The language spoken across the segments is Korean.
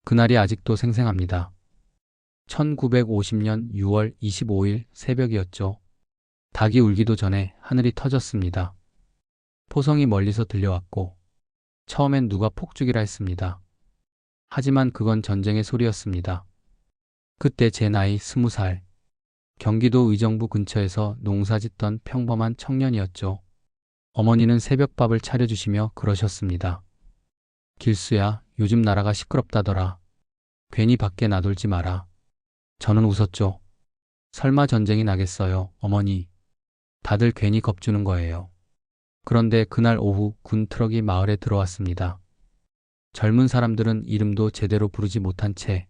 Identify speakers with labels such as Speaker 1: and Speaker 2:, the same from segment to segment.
Speaker 1: 그날이 아직도 생생합니다. 1950년 6월 25일 새벽이었죠. 닭이 울기도 전에 하늘이 터졌습니다. 포성이 멀리서 들려왔고 처음엔 누가 폭죽이라 했습니다. 하지만 그건 전쟁의 소리였습니다. 그때 제 나이 20살, 경기도 의정부 근처에서 농사짓던 평범한 청년이었죠. 어머니는 새벽밥을 차려주시며 그러셨습니다. 길수야, 요즘 나라가 시끄럽다더라. 괜히 밖에 나돌지 마라. 저는 웃었죠. 설마 전쟁이 나겠어요, 어머니. 다들 괜히 겁주는 거예요. 그런데 그날 오후 군 트럭이 마을에 들어왔습니다. 젊은 사람들은 이름도 제대로 부르지 못한 채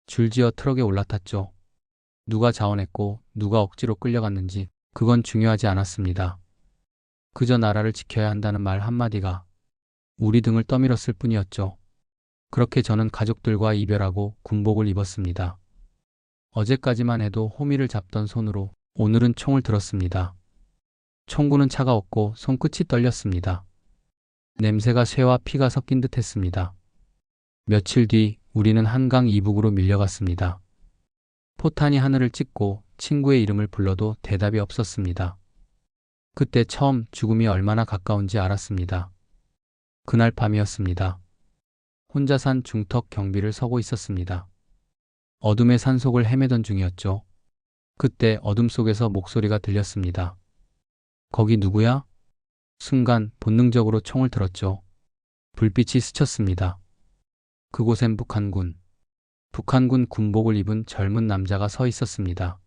Speaker 1: 줄지어 트럭에 올라탔죠. 누가 자원했고 누가 억지로 끌려갔는지 그건 중요하지 않았습니다. 그저 나라를 지켜야 한다는 말 한마디가 우리 등을 떠밀었을 뿐이었죠. 그렇게 저는 가족들과 이별하고 군복을 입었습니다. 어제까지만 해도 호미를 잡던 손으로 오늘은 총을 들었습니다. 총구는 차가웠고 손끝이 떨렸습니다. 냄새가 쇠와 피가 섞인 듯 했습니다. 며칠 뒤 우리는 한강 이북으로 밀려갔습니다. 포탄이 하늘을 찍고 친구의 이름을 불러도 대답이 없었습니다. 그때 처음 죽음이 얼마나 가까운지 알았습니다. 그날 밤이었습니다. 혼자 산 중턱 경비를 서고 있었습니다. 어둠의 산속을 헤매던 중이었죠. 그때 어둠 속에서 목소리가 들렸습니다. 거기 누구야? 순간 본능적으로 총을 들었죠. 불빛이 스쳤습니다. 그곳엔 북한군 군복을 입은 젊은 남자가 서 있었습니다.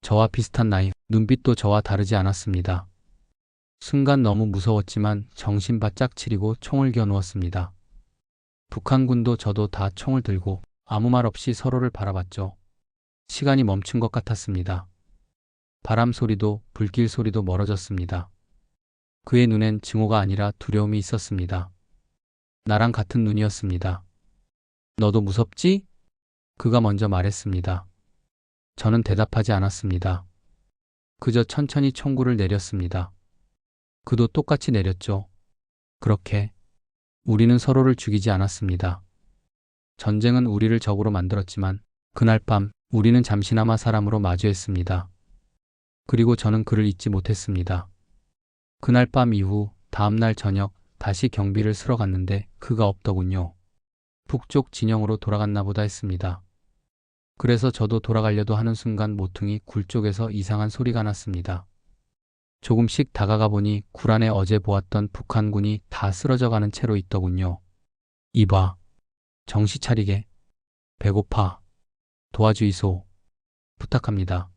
Speaker 1: 저와 비슷한 나이, 눈빛도 저와 다르지 않았습니다. 순간 너무 무서웠지만 정신 바짝 차리고 총을 겨누었습니다. 북한군도 저도 다 총을 들고 아무 말 없이 서로를 바라봤죠. 시간이 멈춘 것 같았습니다. 바람 소리도 불길 소리도 멀어졌습니다. 그의 눈엔 증오가 아니라 두려움이 있었습니다. 나랑 같은 눈이었습니다. 너도 무섭지? 그가 먼저 말했습니다. 저는 대답하지 않았습니다. 그저 천천히 총구를 내렸습니다. 그도 똑같이 내렸죠. 그렇게 우리는 서로를 죽이지 않았습니다. 전쟁은 우리를 적으로 만들었지만 그날 밤 우리는 잠시나마 사람으로 마주했습니다. 그리고 저는 그를 잊지 못했습니다. 그날 밤 이후 다음날 저녁 다시 경비를 쓰러 갔는데 그가 없더군요. 북쪽 진영으로 돌아갔나 보다 했습니다. 그래서 저도 돌아가려도 하는 순간 모퉁이 굴 쪽에서 이상한 소리가 났습니다. 조금씩 다가가 보니 굴 안에 어제 보았던 북한군이 다 쓰러져가는 채로 있더군요. 이봐. 정신 차리게. 배고파. 도와주이소. 부탁합니다.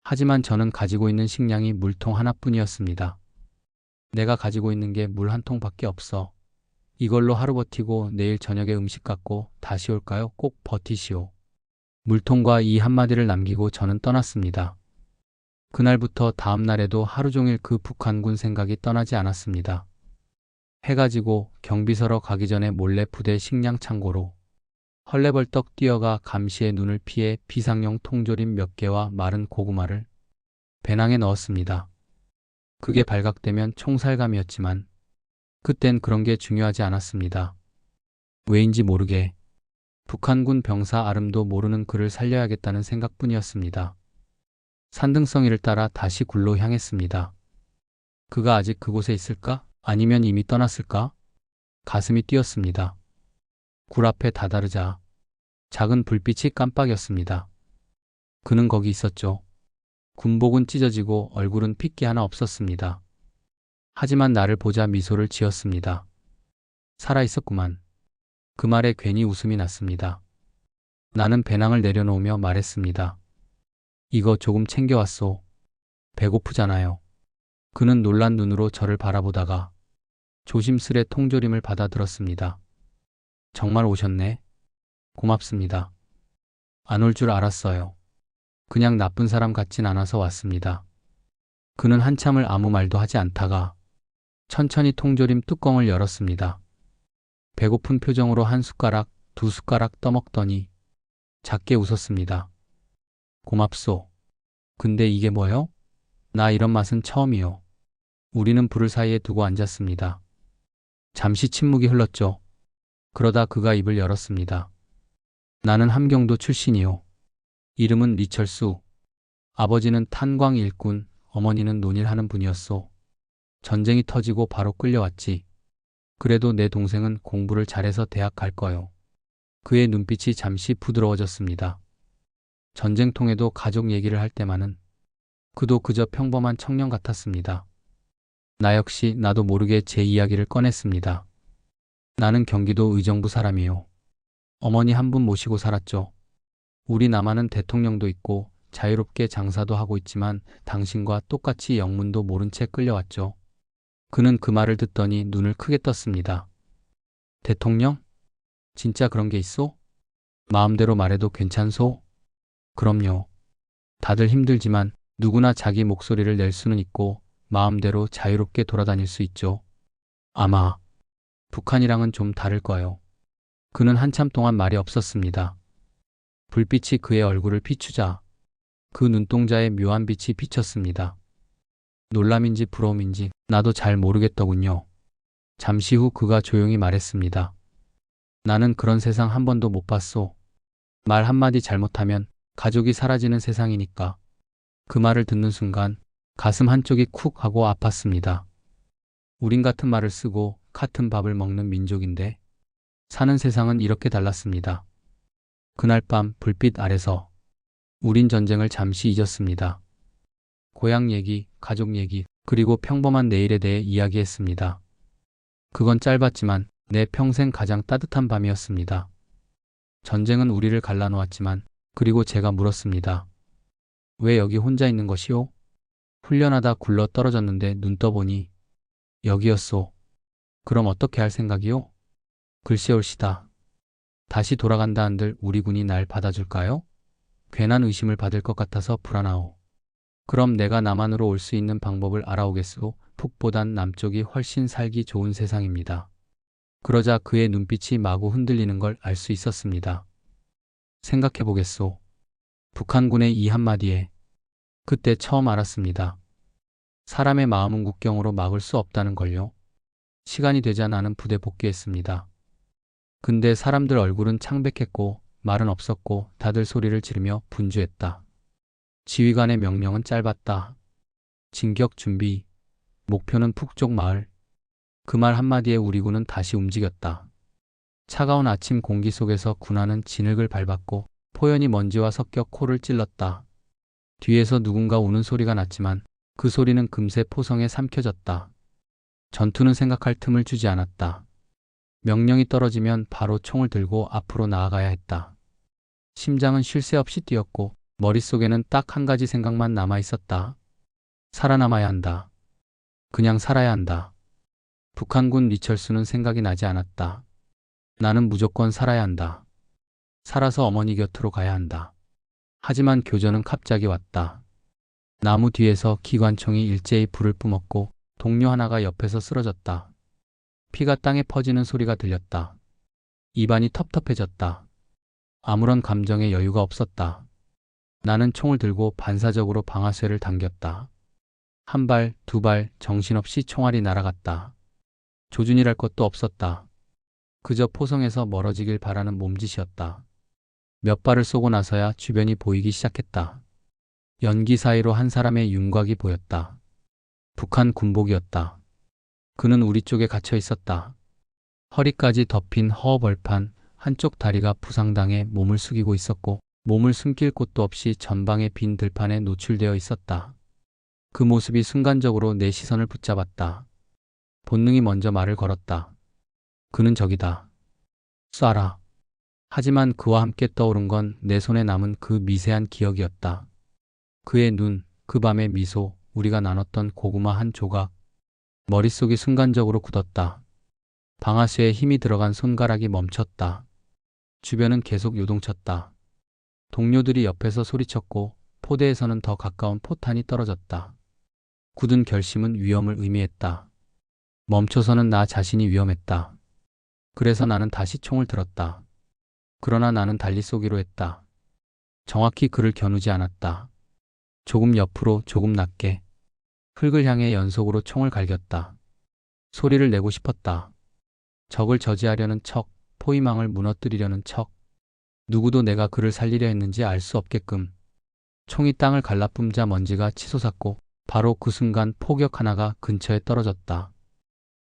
Speaker 1: 하지만 저는 가지고 있는 식량이 물통 하나뿐이었습니다. 내가 가지고 있는 게 물 한 통밖에 없어. 이걸로 하루 버티고 내일 저녁에 음식 갖고 다시 올까요? 꼭 버티시오. 물통과 이 한마디를 남기고 저는 떠났습니다. 그날부터 다음 날에도 하루 종일 그 북한군 생각이 떠나지 않았습니다. 해가 지고 경비서러 가기 전에 몰래 부대 식량 창고로 헐레벌떡 뛰어가 감시의 눈을 피해 비상용 통조림 몇 개와 마른 고구마를 배낭에 넣었습니다. 그게 발각되면 총살감이었지만 그땐 그런 게 중요하지 않았습니다. 왜인지 모르게 북한군 병사 아름도 모르는 그를 살려야겠다는 생각뿐이었습니다. 산등성이를 따라 다시 굴로 향했습니다. 그가 아직 그곳에 있을까? 아니면 이미 떠났을까? 가슴이 뛰었습니다. 굴 앞에 다다르자 작은 불빛이 깜빡였습니다. 그는 거기 있었죠. 군복은 찢어지고 얼굴은 핏기 하나 없었습니다. 하지만 나를 보자 미소를 지었습니다. 살아있었구만. 그 말에 괜히 웃음이 났습니다. 나는 배낭을 내려놓으며 말했습니다. 이거 조금 챙겨왔소. 배고프잖아요. 그는 놀란 눈으로 저를 바라보다가 조심스레 통조림을 받아들었습니다. 정말 오셨네. 고맙습니다. 안 올 줄 알았어요. 그냥 나쁜 사람 같진 않아서 왔습니다. 그는 한참을 아무 말도 하지 않다가 천천히 통조림 뚜껑을 열었습니다. 배고픈 표정으로 한 숟가락, 두 숟가락 떠먹더니 작게 웃었습니다. 고맙소. 근데 이게 뭐요? 나 이런 맛은 처음이요. 우리는 불을 사이에 두고 앉았습니다. 잠시 침묵이 흘렀죠. 그러다 그가 입을 열었습니다. 나는 함경도 출신이요. 이름은 리철수. 아버지는 탄광 일꾼, 어머니는 논일하는 분이었소. 전쟁이 터지고 바로 끌려왔지. 그래도 내 동생은 공부를 잘해서 대학 갈 거요. 그의 눈빛이 잠시 부드러워졌습니다. 전쟁통에도 가족 얘기를 할 때만은 그도 그저 평범한 청년 같았습니다. 나 역시 나도 모르게 제 이야기를 꺼냈습니다. 나는 경기도 의정부 사람이요. 어머니 한 분 모시고 살았죠. 우리 남한은 대통령도 있고 자유롭게 장사도 하고 있지만 당신과 똑같이 영문도 모른 채 끌려왔죠. 그는 그 말을 듣더니 눈을 크게 떴습니다. 대통령? 진짜 그런 게 있어? 마음대로 말해도 괜찮소? 그럼요. 다들 힘들지만 누구나 자기 목소리를 낼 수는 있고 마음대로 자유롭게 돌아다닐 수 있죠. 아마 북한이랑은 좀 다를 거예요. 그는 한참 동안 말이 없었습니다. 불빛이 그의 얼굴을 비추자 그 눈동자에 묘한 빛이 비쳤습니다. 놀람인지 부러움인지 나도 잘 모르겠더군요. 잠시 후 그가 조용히 말했습니다. 나는 그런 세상 한 번도 못 봤소. 말 한마디 잘못하면 가족이 사라지는 세상이니까. 그 말을 듣는 순간 가슴 한쪽이 쿡 하고 아팠습니다. 우린 같은 말을 쓰고 같은 밥을 먹는 민족인데 사는 세상은 이렇게 달랐습니다. 그날 밤 불빛 아래서 우린 전쟁을 잠시 잊었습니다. 고향 얘기, 가족 얘기, 그리고 평범한 내일에 대해 이야기했습니다. 그건 짧았지만 내 평생 가장 따뜻한 밤이었습니다. 전쟁은 우리를 갈라놓았지만 그리고 제가 물었습니다. 왜 여기 혼자 있는 것이오? 훈련하다 굴러 떨어졌는데 눈 떠보니 여기였소. 그럼 어떻게 할 생각이오? 글쎄올시다. 다시 돌아간다 한들 우리 군이 날 받아줄까요? 괜한 의심을 받을 것 같아서 불안하오. 그럼 내가 남한으로 올 수 있는 방법을 알아오겠소. 북보단 남쪽이 훨씬 살기 좋은 세상입니다. 그러자 그의 눈빛이 마구 흔들리는 걸 알 수 있었습니다. 생각해보겠소. 북한군의 이 한마디에 그때 처음 알았습니다. 사람의 마음은 국경으로 막을 수 없다는 걸요. 시간이 되자 나는 부대 복귀했습니다. 근데 사람들 얼굴은 창백했고 말은 없었고 다들 소리를 지르며 분주했다. 지휘관의 명령은 짧았다. 진격 준비. 목표는 북쪽 마을. 그 말 한마디에 우리 군은 다시 움직였다. 차가운 아침 공기 속에서 군화는 진흙을 밟았고 포연이 먼지와 섞여 코를 찔렀다. 뒤에서 누군가 우는 소리가 났지만 그 소리는 금세 포성에 삼켜졌다. 전투는 생각할 틈을 주지 않았다. 명령이 떨어지면 바로 총을 들고 앞으로 나아가야 했다. 심장은 쉴 새 없이 뛰었고 머릿속에는 딱 한 가지 생각만 남아 있었다. 살아남아야 한다. 그냥 살아야 한다. 북한군 리철수는 생각이 나지 않았다. 나는 무조건 살아야 한다. 살아서 어머니 곁으로 가야 한다. 하지만 교전은 갑자기 왔다. 나무 뒤에서 기관총이 일제히 불을 뿜었고 동료 하나가 옆에서 쓰러졌다. 피가 땅에 퍼지는 소리가 들렸다. 입안이 텁텁해졌다. 아무런 감정의 여유가 없었다. 나는 총을 들고 반사적으로 방아쇠를 당겼다. 한 발, 두 발 정신없이 총알이 날아갔다. 조준이랄 것도 없었다. 그저 포성에서 멀어지길 바라는 몸짓이었다. 몇 발을 쏘고 나서야 주변이 보이기 시작했다. 연기 사이로 한 사람의 윤곽이 보였다. 북한 군복이었다. 그는 우리 쪽에 갇혀 있었다. 허리까지 덮인 허허벌판, 한쪽 다리가 부상당해 몸을 숙이고 있었고 몸을 숨길 곳도 없이 전방의 빈 들판에 노출되어 있었다. 그 모습이 순간적으로 내 시선을 붙잡았다. 본능이 먼저 말을 걸었다. 그는 저기다. 쏴라. 하지만 그와 함께 떠오른 건 내 손에 남은 그 미세한 기억이었다. 그의 눈, 그 밤의 미소, 우리가 나눴던 고구마 한 조각. 머릿속이 순간적으로 굳었다. 방아쇠에 힘이 들어간 손가락이 멈췄다. 주변은 계속 요동쳤다. 동료들이 옆에서 소리쳤고 포대에서는 더 가까운 포탄이 떨어졌다. 굳은 결심은 위험을 의미했다. 멈춰서는 나 자신이 위험했다. 그래서 나는 다시 총을 들었다. 그러나 나는 달리 쏘기로 했다. 정확히 그를 겨누지 않았다. 조금 옆으로, 조금 낮게. 흙을 향해 연속으로 총을 갈겼다. 소리를 내고 싶었다. 적을 저지하려는 척, 포위망을 무너뜨리려는 척. 누구도 내가 그를 살리려 했는지 알 수 없게끔. 총이 땅을 갈라뿜자 먼지가 치솟았고 바로 그 순간 포격 하나가 근처에 떨어졌다.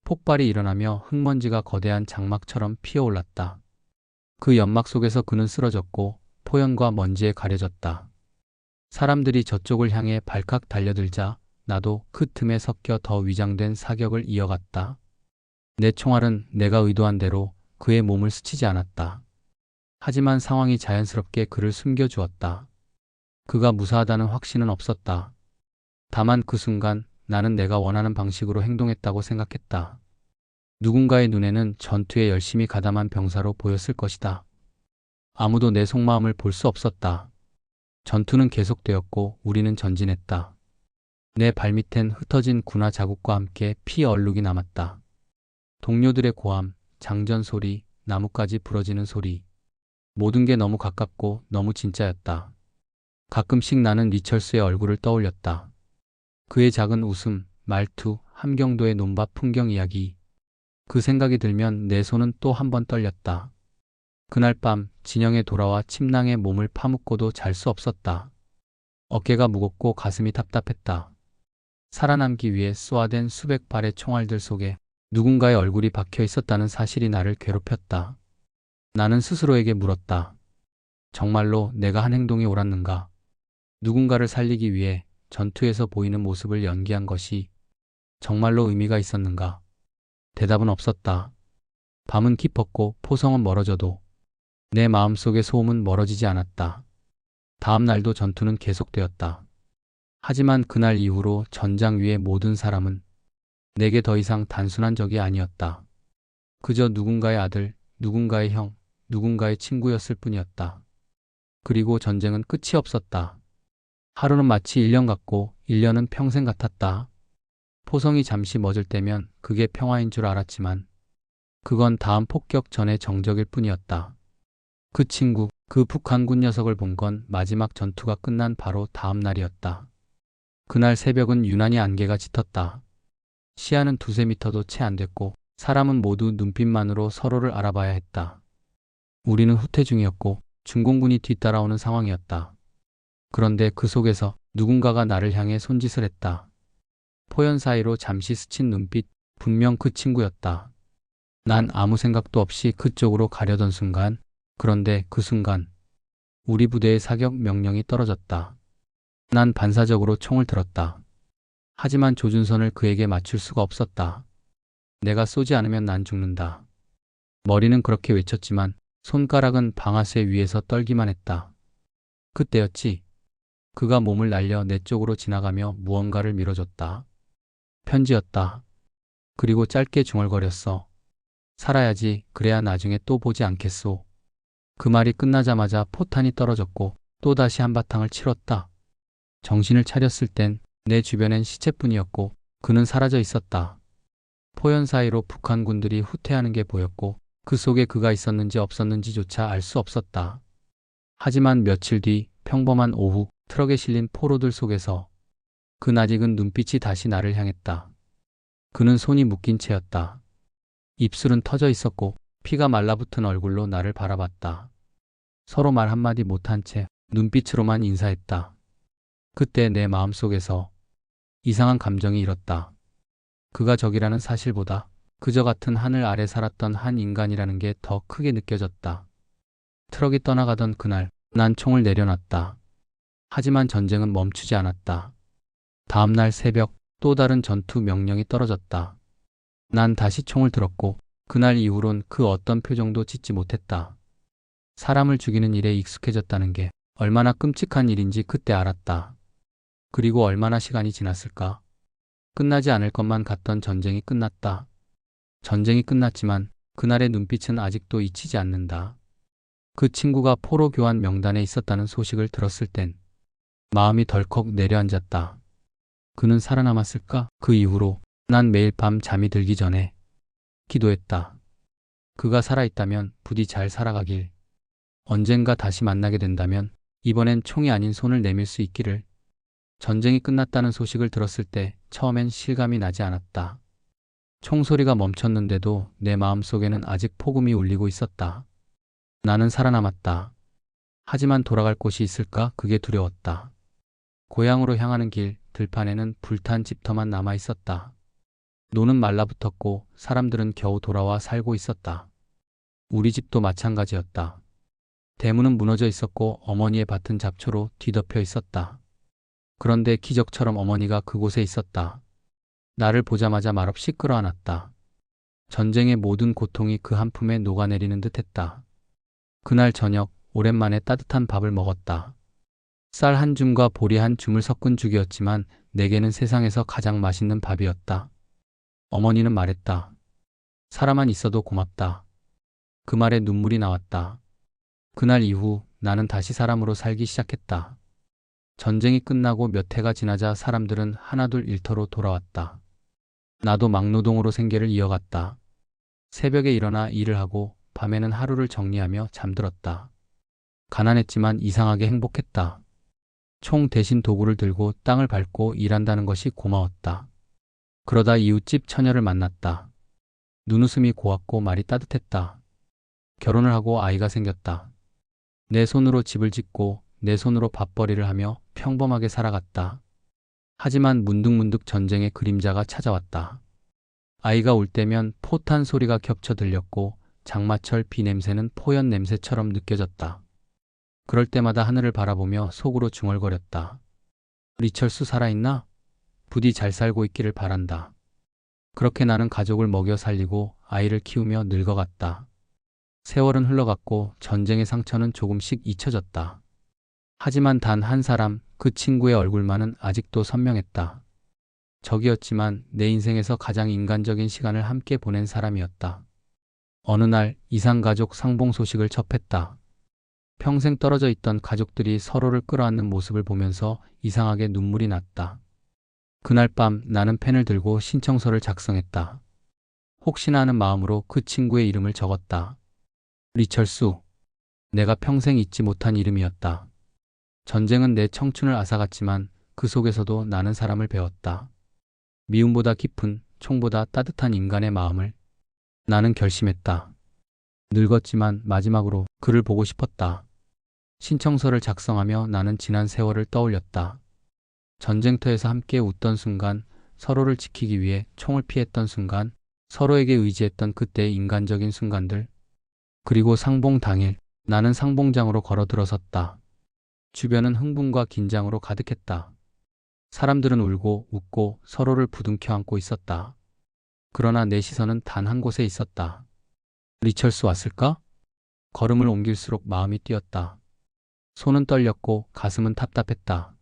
Speaker 1: 폭발이 일어나며 흙먼지가 거대한 장막처럼 피어올랐다. 그 연막 속에서 그는 쓰러졌고 포연과 먼지에 가려졌다. 사람들이 저쪽을 향해 발칵 달려들자 나도 그 틈에 섞여 더 위장된 사격을 이어갔다. 내 총알은 내가 의도한 대로 그의 몸을 스치지 않았다. 하지만 상황이 자연스럽게 그를 숨겨주었다. 그가 무사하다는 확신은 없었다. 다만 그 순간 나는 내가 원하는 방식으로 행동했다고 생각했다. 누군가의 눈에는 전투에 열심히 가담한 병사로 보였을 것이다. 아무도 내 속마음을 볼 수 없었다. 전투는 계속되었고 우리는 전진했다. 내 발밑엔 흩어진 군화 자국과 함께 피 얼룩이 남았다. 동료들의 고함, 장전 소리, 나뭇가지 부러지는 소리. 모든 게 너무 가깝고 너무 진짜였다. 가끔씩 나는 리철수의 얼굴을 떠올렸다. 그의 작은 웃음, 말투, 함경도의 논밭 풍경 이야기. 그 생각이 들면 내 손은 또 한 번 떨렸다. 그날 밤 진영에 돌아와 침낭에 몸을 파묻고도 잘 수 없었다. 어깨가 무겁고 가슴이 답답했다. 살아남기 위해 쏘아댄 수백 발의 총알들 속에 누군가의 얼굴이 박혀 있었다는 사실이 나를 괴롭혔다. 나는 스스로에게 물었다. 정말로 내가 한 행동이 옳았는가? 누군가를 살리기 위해 전투에서 보이는 모습을 연기한 것이 정말로 의미가 있었는가? 대답은 없었다. 밤은 깊었고 포성은 멀어져도 내 마음속의 소음은 멀어지지 않았다. 다음 날도 전투는 계속되었다. 하지만 그날 이후로 전장 위의 모든 사람은 내게 더 이상 단순한 적이 아니었다. 그저 누군가의 아들, 누군가의 형, 누군가의 친구였을 뿐이었다. 그리고 전쟁은 끝이 없었다. 하루는 마치 1년 같고 1년은 평생 같았다. 포성이 잠시 멎을 때면 그게 평화인 줄 알았지만 그건 다음 폭격 전의 정적일 뿐이었다. 그 친구, 그 북한군 녀석을 본 건 마지막 전투가 끝난 바로 다음 날이었다. 그날 새벽은 유난히 안개가 짙었다. 시야는 두세 미터도 채 안 됐고 사람은 모두 눈빛만으로 서로를 알아봐야 했다. 우리는 후퇴 중이었고 중공군이 뒤따라오는 상황이었다. 그런데 그 속에서 누군가가 나를 향해 손짓을 했다. 포연 사이로 잠시 스친 눈빛, 분명 그 친구였다. 난 아무 생각도 없이 그쪽으로 가려던 순간, 그런데 그 순간 우리 부대의 사격 명령이 떨어졌다. 난 반사적으로 총을 들었다. 하지만 조준선을 그에게 맞출 수가 없었다. 내가 쏘지 않으면 난 죽는다. 머리는 그렇게 외쳤지만 손가락은 방아쇠 위에서 떨기만 했다. 그때였지. 그가 몸을 날려 내 쪽으로 지나가며 무언가를 밀어줬다. 편지였다. 그리고 짧게 중얼거렸어. 살아야지, 그래야 나중에 또 보지 않겠소. 그 말이 끝나자마자 포탄이 떨어졌고 또다시 한바탕을 치렀다. 정신을 차렸을 땐 내 주변엔 시체뿐이었고 그는 사라져 있었다. 포연 사이로 북한 군들이 후퇴하는 게 보였고 그 속에 그가 있었는지 없었는지조차 알 수 없었다. 하지만 며칠 뒤 평범한 오후 트럭에 실린 포로들 속에서 그 낯익은 눈빛이 다시 나를 향했다. 그는 손이 묶인 채였다. 입술은 터져 있었고 피가 말라붙은 얼굴로 나를 바라봤다. 서로 말 한마디 못한 채 눈빛으로만 인사했다. 그때 내 마음속에서 이상한 감정이 일었다. 그가 적이라는 사실보다 그저 같은 하늘 아래 살았던 한 인간이라는 게 더 크게 느껴졌다. 트럭이 떠나가던 그날 난 총을 내려놨다. 하지만 전쟁은 멈추지 않았다. 다음 날 새벽 또 다른 전투 명령이 떨어졌다. 난 다시 총을 들었고 그날 이후론 그 어떤 표정도 짓지 못했다. 사람을 죽이는 일에 익숙해졌다는 게 얼마나 끔찍한 일인지 그때 알았다. 그리고 얼마나 시간이 지났을까? 끝나지 않을 것만 같던 전쟁이 끝났다. 전쟁이 끝났지만 그날의 눈빛은 아직도 잊히지 않는다. 그 친구가 포로 교환 명단에 있었다는 소식을 들었을 땐 마음이 덜컥 내려앉았다. 그는 살아남았을까? 그 이후로 난 매일 밤 잠이 들기 전에 기도했다. 그가 살아있다면 부디 잘 살아가길. 언젠가 다시 만나게 된다면 이번엔 총이 아닌 손을 내밀 수 있기를. 전쟁이 끝났다는 소식을 들었을 때 처음엔 실감이 나지 않았다. 총소리가 멈췄는데도 내 마음속에는 아직 폭음이 울리고 있었다. 나는 살아남았다. 하지만 돌아갈 곳이 있을까? 그게 두려웠다. 고향으로 향하는 길, 들판에는 불탄 집터만 남아 있었다. 노는 말라붙었고 사람들은 겨우 돌아와 살고 있었다. 우리 집도 마찬가지였다. 대문은 무너져 있었고 어머니의 밭은 잡초로 뒤덮여 있었다. 그런데 기적처럼 어머니가 그곳에 있었다. 나를 보자마자 말없이 끌어안았다. 전쟁의 모든 고통이 그 한 품에 녹아내리는 듯했다. 그날 저녁 오랜만에 따뜻한 밥을 먹었다. 쌀 한 줌과 보리 한 줌을 섞은 죽이었지만 내게는 세상에서 가장 맛있는 밥이었다. 어머니는 말했다. 살아만 있어도 고맙다. 그 말에 눈물이 나왔다. 그날 이후 나는 다시 사람으로 살기 시작했다. 전쟁이 끝나고 몇 해가 지나자 사람들은 하나둘 일터로 돌아왔다. 나도 막노동으로 생계를 이어갔다. 새벽에 일어나 일을 하고 밤에는 하루를 정리하며 잠들었다. 가난했지만 이상하게 행복했다. 총 대신 도구를 들고 땅을 밟고 일한다는 것이 고마웠다. 그러다 이웃집 처녀를 만났다. 눈웃음이 고왔고 말이 따뜻했다. 결혼을 하고 아이가 생겼다. 내 손으로 집을 짓고 내 손으로 밥벌이를 하며 평범하게 살아갔다. 하지만 문득문득 전쟁의 그림자가 찾아왔다. 아이가 울 때면 포탄 소리가 겹쳐 들렸고 장마철 비 냄새는 포연 냄새처럼 느껴졌다. 그럴 때마다 하늘을 바라보며 속으로 중얼거렸다. 리철수 살아있나? 부디 잘 살고 있기를 바란다. 그렇게 나는 가족을 먹여 살리고 아이를 키우며 늙어갔다. 세월은 흘러갔고 전쟁의 상처는 조금씩 잊혀졌다. 하지만 단 한 사람, 그 친구의 얼굴만은 아직도 선명했다. 적이었지만 내 인생에서 가장 인간적인 시간을 함께 보낸 사람이었다. 어느 날 이상가족 상봉 소식을 접했다. 평생 떨어져 있던 가족들이 서로를 끌어안는 모습을 보면서 이상하게 눈물이 났다. 그날 밤 나는 펜을 들고 신청서를 작성했다. 혹시나 하는 마음으로 그 친구의 이름을 적었다. 리철수. 내가 평생 잊지 못한 이름이었다. 전쟁은 내 청춘을 앗아갔지만 그 속에서도 나는 사람을 배웠다. 미움보다 깊은, 총보다 따뜻한 인간의 마음을. 나는 결심했다. 늙었지만 마지막으로 그를 보고 싶었다. 신청서를 작성하며 나는 지난 세월을 떠올렸다. 전쟁터에서 함께 웃던 순간, 서로를 지키기 위해 총을 피했던 순간, 서로에게 의지했던 그때의 인간적인 순간들. 그리고 상봉 당일, 나는 상봉장으로 걸어 들어섰다. 주변은 흥분과 긴장으로 가득했다. 사람들은 울고 웃고 서로를 부둥켜 안고 있었다. 그러나 내 시선은 단 한 곳에 있었다. 리철수 왔을까? 걸음을 옮길수록 마음이 뛰었다. 손은 떨렸고 가슴은 답답했다.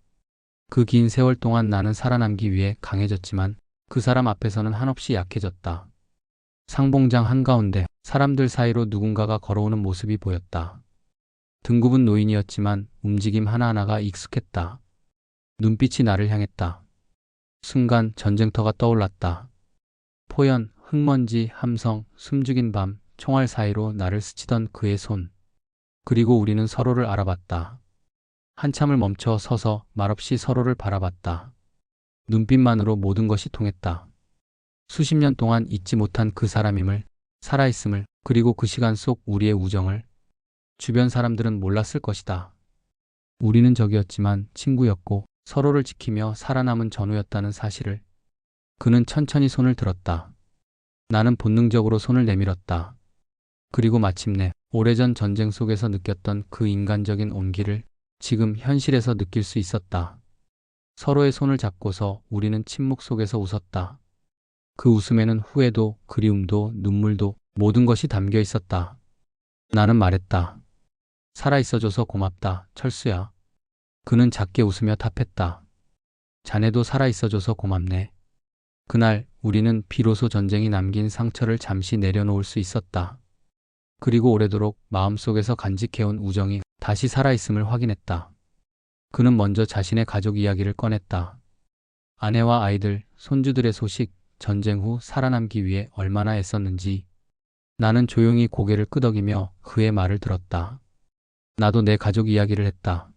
Speaker 1: 그 긴 세월 동안 나는 살아남기 위해 강해졌지만 그 사람 앞에서는 한없이 약해졌다. 상봉장 한가운데 사람들 사이로 누군가가 걸어오는 모습이 보였다. 등급은 노인이었지만 움직임 하나하나가 익숙했다. 눈빛이 나를 향했다. 순간 전쟁터가 떠올랐다. 포연, 흙먼지, 함성, 숨죽인 밤, 총알 사이로 나를 스치던 그의 손. 그리고 우리는 서로를 알아봤다. 한참을 멈춰 서서 말없이 서로를 바라봤다. 눈빛만으로 모든 것이 통했다. 수십 년 동안 잊지 못한 그 사람임을, 살아있음을, 그리고 그 시간 속 우리의 우정을. 주변 사람들은 몰랐을 것이다. 우리는 적이었지만 친구였고 서로를 지키며 살아남은 전우였다는 사실을. 그는 천천히 손을 들었다. 나는 본능적으로 손을 내밀었다. 그리고 마침내 오래전 전쟁 속에서 느꼈던 그 인간적인 온기를 지금 현실에서 느낄 수 있었다. 서로의 손을 잡고서 우리는 침묵 속에서 웃었다. 그 웃음에는 후회도, 그리움도, 눈물도 모든 것이 담겨 있었다. 나는 말했다. 살아있어줘서 고맙다, 철수야. 그는 작게 웃으며 답했다. 자네도 살아있어줘서 고맙네. 그날 우리는 비로소 전쟁이 남긴 상처를 잠시 내려놓을 수 있었다. 그리고 오래도록 마음속에서 간직해온 우정이 다시 살아있음을 확인했다. 그는 먼저 자신의 가족 이야기를 꺼냈다. 아내와 아이들, 손주들의 소식, 전쟁 후 살아남기 위해 얼마나 애썼는지. 나는 조용히 고개를 끄덕이며 그의 말을 들었다. 나도 내 가족 이야기를 했다.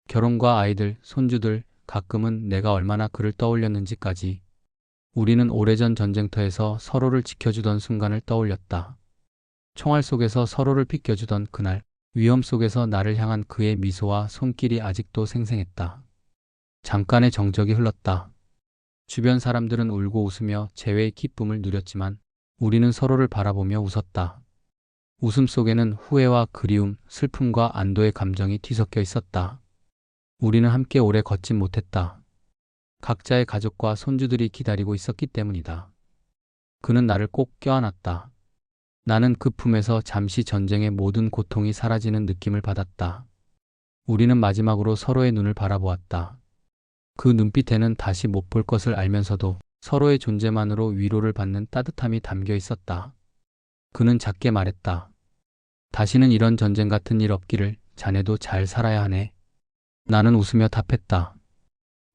Speaker 1: 결혼과 아이들, 손주들, 가끔은 내가 얼마나 그를 떠올렸는지까지. 우리는 오래전 전쟁터에서 서로를 지켜주던 순간을 떠올렸다. 총알 속에서 서로를 비껴주던 그날, 위험 속에서 나를 향한 그의 미소와 손길이 아직도 생생했다. 잠깐의 정적이 흘렀다. 주변 사람들은 울고 웃으며 재회의 기쁨을 누렸지만 우리는 서로를 바라보며 웃었다. 웃음 속에는 후회와 그리움, 슬픔과 안도의 감정이 뒤섞여 있었다. 우리는 함께 오래 걷진 못했다. 각자의 가족과 손주들이 기다리고 있었기 때문이다. 그는 나를 꼭 껴안았다. 나는 그 품에서 잠시 전쟁의 모든 고통이 사라지는 느낌을 받았다. 우리는 마지막으로 서로의 눈을 바라보았다. 그 눈빛에는 다시 못 볼 것을 알면서도 서로의 존재만으로 위로를 받는 따뜻함이 담겨 있었다. 그는 작게 말했다. 다시는 이런 전쟁 같은 일 없기를. 자네도 잘 살아야 하네. 나는 웃으며 답했다.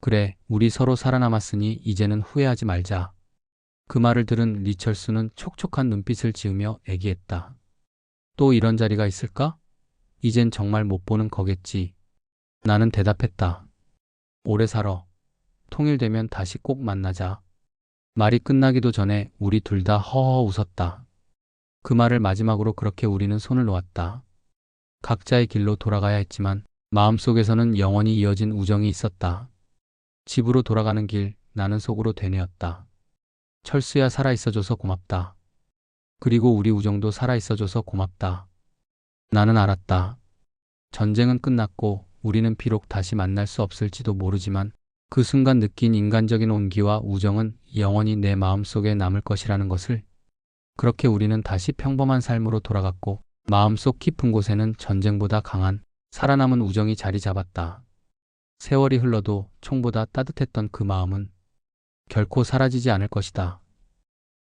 Speaker 1: 그래, 우리 서로 살아남았으니 이제는 후회하지 말자. 그 말을 들은 리철수는 촉촉한 눈빛을 지으며 애기했다. 또 이런 자리가 있을까? 이젠 정말 못 보는 거겠지. 나는 대답했다. 오래 살아. 통일되면 다시 꼭 만나자. 말이 끝나기도 전에 우리 둘 다 허허 웃었다. 그 말을 마지막으로 그렇게 우리는 손을 놓았다. 각자의 길로 돌아가야 했지만 마음속에서는 영원히 이어진 우정이 있었다. 집으로 돌아가는 길, 나는 속으로 되뇌었다. 철수야, 살아있어줘서 고맙다. 그리고 우리 우정도 살아있어줘서 고맙다. 나는 알았다. 전쟁은 끝났고 우리는 비록 다시 만날 수 없을지도 모르지만 그 순간 느낀 인간적인 온기와 우정은 영원히 내 마음속에 남을 것이라는 것을. 그렇게 우리는 다시 평범한 삶으로 돌아갔고 마음속 깊은 곳에는 전쟁보다 강한 살아남은 우정이 자리 잡았다. 세월이 흘러도 총보다 따뜻했던 그 마음은 결코 사라지지 않을 것이다.